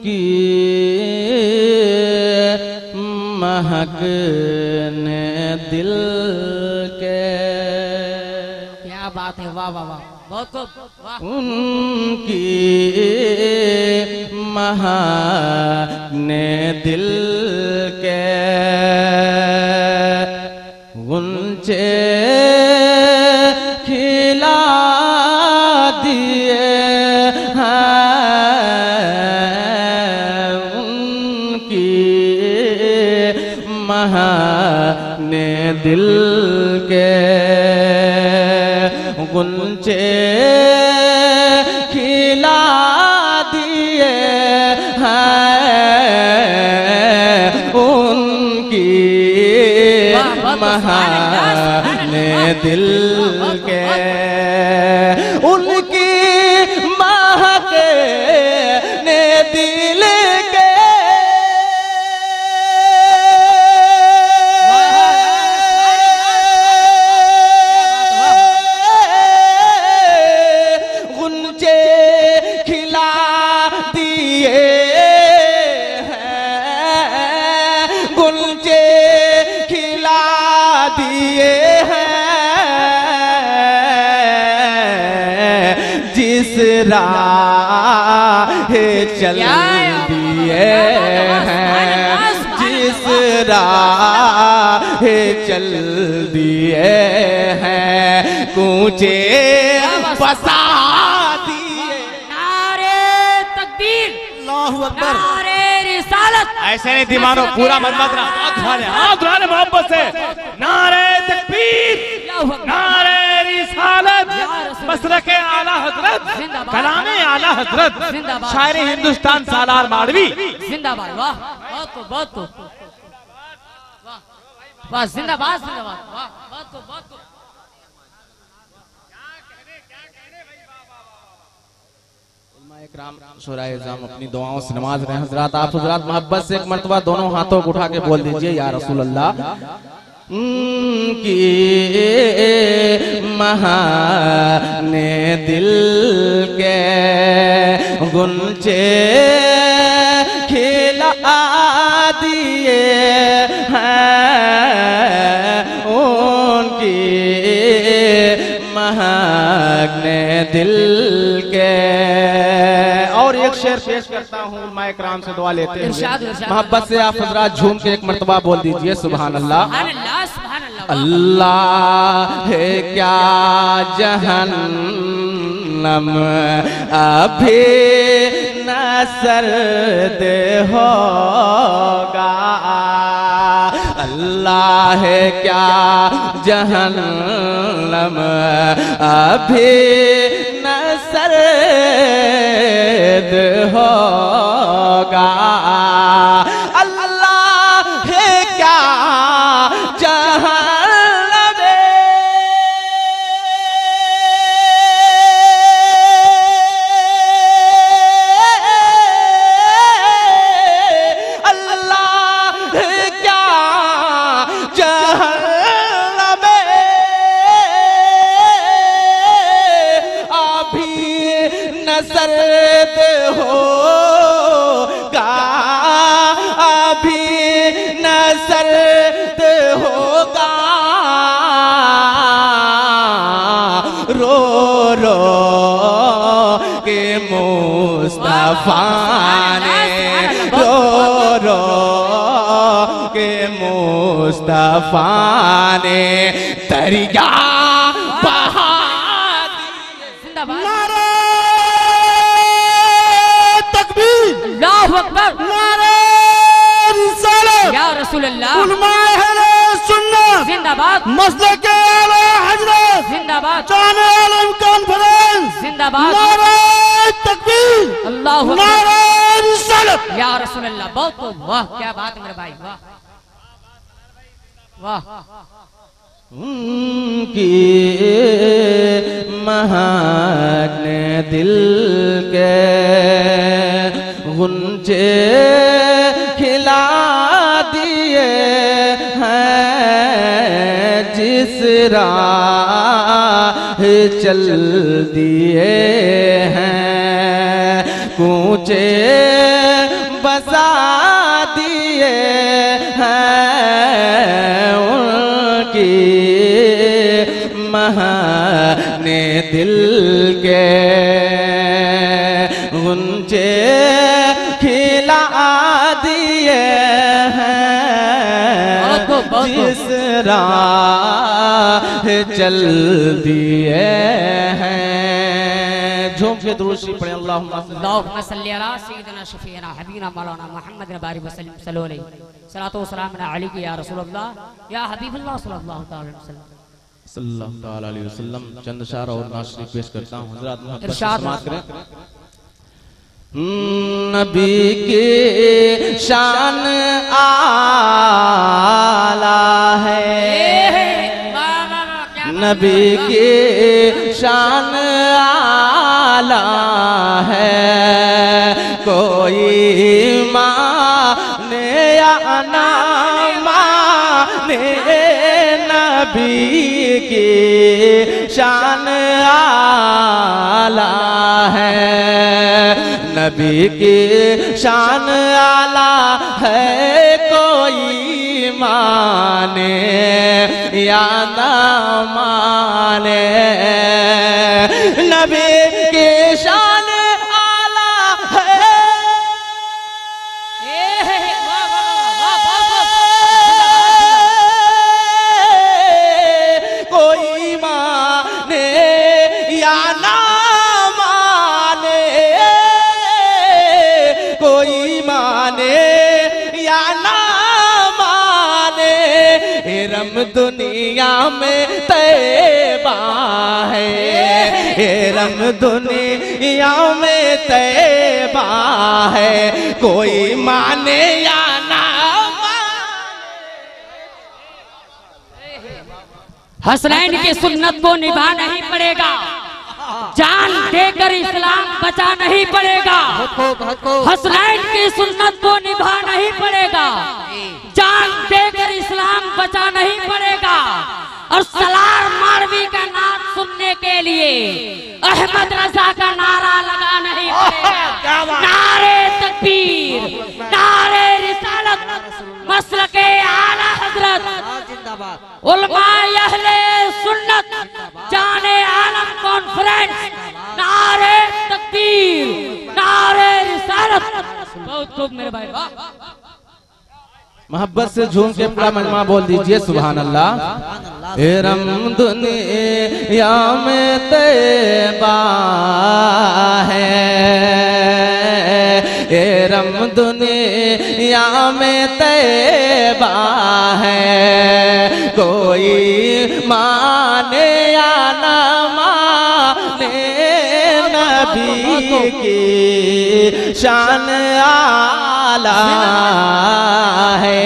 उनकी महक ने दिल के, क्या बात है, वाह वाह वाह, बहुत खूब, वाह। उनकी महक ने दिल के गुंचे खिला दिए हैं, उनकी महक ने दिल के गुंचे खिला दिए हैं, उनकी महक ने दिल के, उनकी महक ने दिल के गुंजे खिला दिए हैं, गुंजे खिला दिए हैं, जिस राह चल दिए हैं, जिस राह चल दिए हैं, कूचे बसा दिए। नारे तकबीर, अल्लाहु अकबर। नारे रिसालत। ऐसे नहीं दीवानों, पूरा मत हाथ मोहब्बत से। नारे तकबीर, नारे रिसालत, मसरके आला हजरत, कलामे आला हजरत, शायर हिंदुस्तान सालार मालवी जिंदाबाद। वाह, बहुत खूब, बहुत खूब, वाह वाह, जिंदाबाद जिंदाबाद, वाह, बहुत खूब, बहुत खूब। शुराए-ए-ज़ाम अपनी दुआओं से नमाज रहे। हजरात, आप हजरात मोहब्बत से एक मर्तबा दोनों हाथों को उठा के बोल दीजिए, या रसूल अल्लाह। की महक ने दिल के गुंचे खिला दिए हैं, उनकी महक ने दिल के। और एक शेर पेश करता हूँ, मैं इकराम से दुआ लेते हैं। मोहब्बत से आप हजरात झूम के एक मर्तबा बोल दीजिए, सुभान अल्लाह। अल्लाह है क्या जहन्नम अभी न सर्द होगा, अल्लाह है क्या जहन्नम अभी न सर्द होगा, अल्लाह है क्या जहन्नम अल्लाह है क्या जहन्नम अभी न सर्द होगा, अभी न सर्द होगा, रो रो के मुस्तफा ने, रो रो के मुस्तफा ने दरिया बहा दी। जिंदाबाद। तकबीर, अल्लाहु अकबर। नारे रिसालत, या रसूल अल्लाह। उलमाए अहले सुन्नत जिंदाबाद, मसलके आला हजरत, जिंदाबाद, जाने आलम कॉन्फ्रेंस, जिंदाबाद। नारे तकबीर, अल्लाहु अकबर। नारे रिसालत। या रसूल अल्लाह, बहुत खूब, वाह, क्या बात है मेरे भाई, वाह वाह। उनकी महक ने दिल के गुंजे खिला दिए हैं, जिस राह चल दिए हैं, ऊंचे बसा दिए हैं उनकी महाने दिल के ऊंचे खिला दिए हैं जिस राह चल दिए हैं। झूम के दुरूद शरीफ पढ़े अल्लाहुम्मा सल्ली अला सय्यिदिना शफीना हबीबना मौलाना मुहम्मद बारी वसल्लम सल्लल्लाहु अलैहि सलातो व सलाम अलैहि या रसूलल्लाह या हबीबल्लाह सल्लल्लाहु अलैहि वसल्लम। चंद शार और नाशरी पेश करता हूँ, हज़रात इरशाद करें। नबी की शान आला है, नबी की शान आला है, कोई माने या ना माने नबी की शान आला है, नबी की शान आला है, कोई माने या ना माने नबी की शान आला है, कोई माने या ना माने, कोई माने या ना माने, रम दुनिया में तैबा है, रम दुनिया में तैबा है, कोई माने या ना माने। हसनैन की सुन्नत को निभा नहीं पड़ेगा, जान देकर इस्लाम बचा नहीं पड़ेगा। हसनैन की सुन्नत को निभा नहीं पड़ेगा, जान देकर इस्लाम बचा नहीं पड़ेगा। और सलार मारवी का नाम सुनने के लिए अहमद रजा का नारा लगा नहीं पड़ेगा। नारे तकबीर, नारे रिसालत, मसलके आला हजरत, उलमाए अहले सुन्नत, जाने आलम कॉन्फ्रेंस, नारे तकबीर, नारे रिसालत। बहुत खूब मेरे भाई, मोहब्बत से झूम के पूरा मजमा बोल दीजिए सुभान अल्लाह। रम दुनिया में तैबा है, रम दुनिया में तैबा है, कोई माने या ना माने नबी की शान आला है।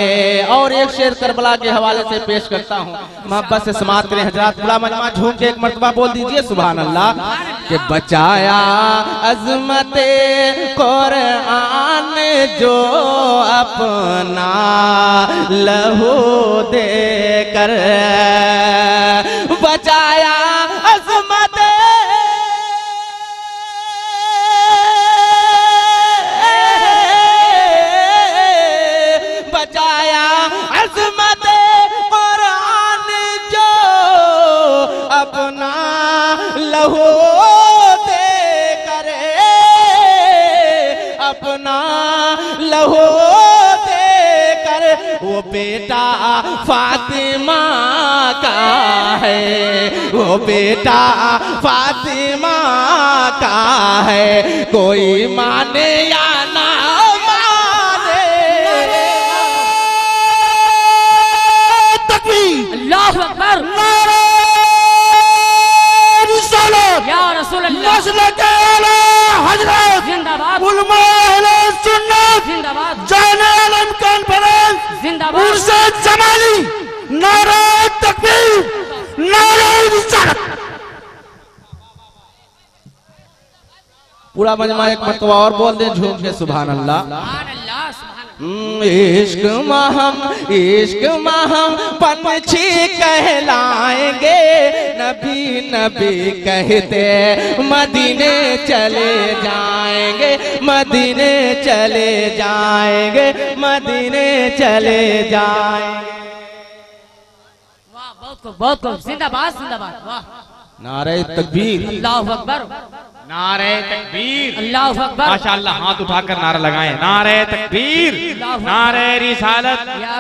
और एक शेर करबला के हवाले से पेश करता हूँ, मोहब्बत से समाप्त करें हजरात। पूरा मजमा झूम के एक मर्तबा बोल दीजिए सुभान अल्लाह। कि बचाया अज़मते कुरान जो अपना लहू देकर, बचाया अज़मते अपना लहू दे करे, अपना लहू दे कर, वो बेटा फातिमा का है, वो बेटा फातिमा का है, कोई माने या ना माने। तकबीर, अल्लाहु अकबर, या रसूल अल्लाह, मसलके आला हजरत, जिंदाबाद, उलमाए अहले सुन्नत, जिंदाबाद, जाने आलम कॉन्फ्रेंस, जिंदाबाद, मुर्शिद जमाली, नारे तकबीर, नारे रिसालत। पूरा मजमा एक मर्तबा और बोल दें झूम के सुभान अल्लाह। सुभान अल्लाह, सुभान इश्क महम पंछी कहलाएंगे, नबी नबी कहते मदीने चले जाएंगे, मदीने चले जाएंगे, मदीने चले जाएंगे। वाह, बहुत खूब, जिंदाबाद जिंदाबाद, वाह। नारे तकबीर, अल्लाहु अकबर, नारे तकबीर, अल्लाहु अकबर, माशाअल्लाह, हाथ उठाकर नारा लगाएं। नारे तकबीर, नारे रिसालत,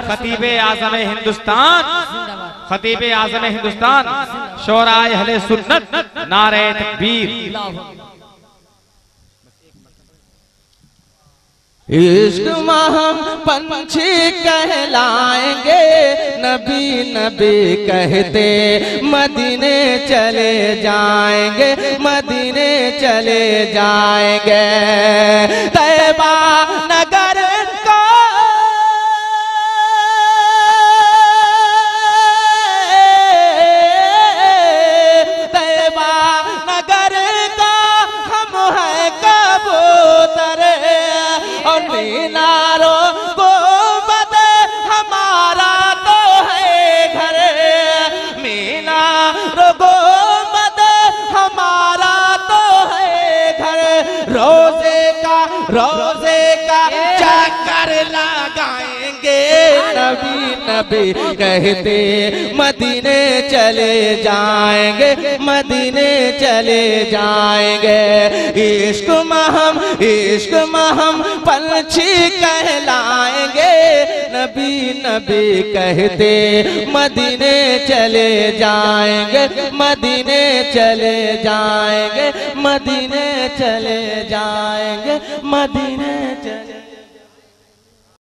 खतीबे आज़म हिंदुस्तान, खतीबे आज़म हिंदुस्तान, शोराए अहले सुन्नत, नारे तकबीर। इश्क महम पंछी कहलाएंगे, नबी नबी कहते मदीने चले जाएंगे, मदीने चले जाएंगे। तैबा नगर को तैबा नगर का हम है कबूतर, और मीनारों को बद हमारा तो है घर, मीनारों को बद हमारा तो है घर। रोजे का चक्कर लगाएंगे, नबी नबी कहते मदीने चले जाएंगे, मदीने चले जाएंगे। इश्क महम पंछी कहलाएंगे, नबी नबी कहते मदीने चले जाएंगे, मदीने चले जाएंगे, मदीने चले जाएंगे, मदीने चले